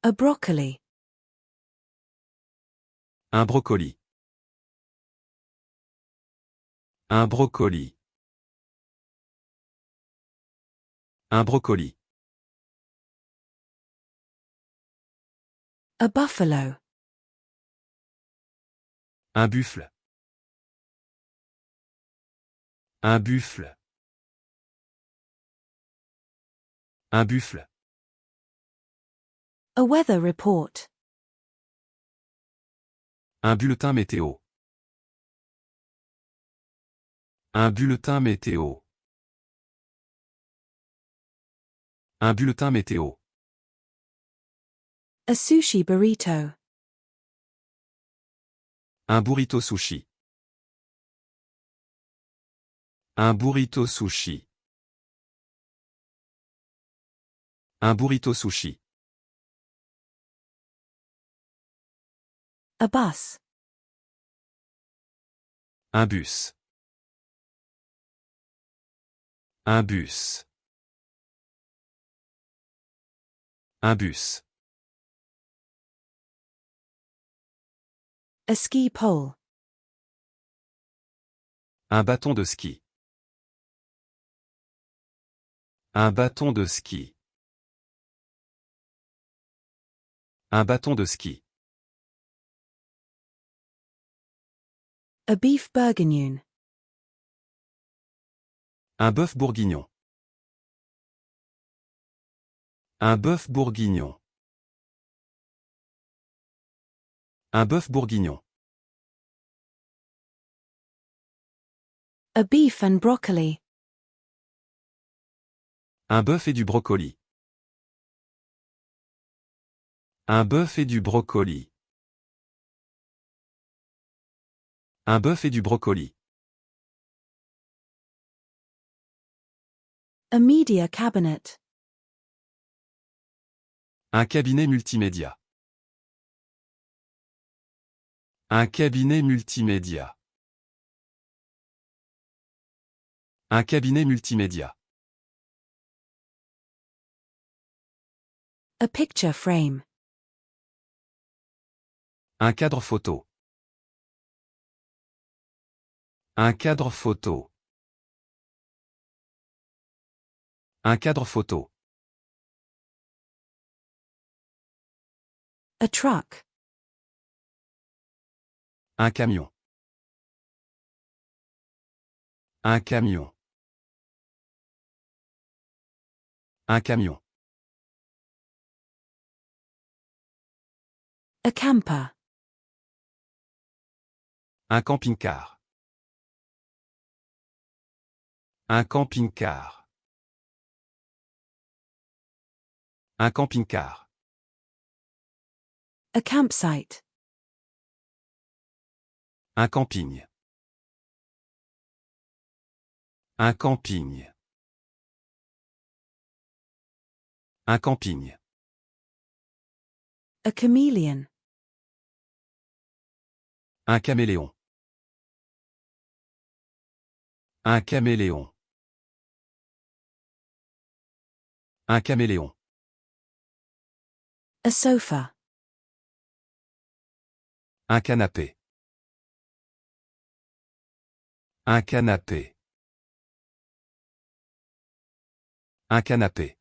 A broccoli. Un brocoli. Un brocoli. Un brocoli. A buffalo. Un buffle. Un buffle. Un buffle. A weather report. Un bulletin météo. Un bulletin météo. Un bulletin météo. A sushi burrito. Un burrito sushi. Un burrito sushi. Un burrito sushi. A bus. Un bus. Un bus. Un bus. A ski pole. Un bâton de ski. Un bâton de ski. Un bâton de ski. A beef bourguignon. Un bœuf bourguignon. Un bœuf bourguignon. Un bœuf bourguignon. A beef and broccoli. Un bœuf et du brocoli. Un bœuf et du brocoli. Un bœuf et du brocoli. A media cabinet. Un cabinet multimédia. Un cabinet multimédia. Un cabinet multimédia. A picture frame. Un cadre photo. Un cadre photo. Un cadre photo. A truck. Un camion. Un camion. Un camion. A camper. Un camping-car. Un camping-car. Un camping-car. A campsite. Un camping. Un camping. Un camping. A chameleon. Un caméléon. Un caméléon. Un caméléon. A sofa. Un canapé. Un canapé. Un canapé.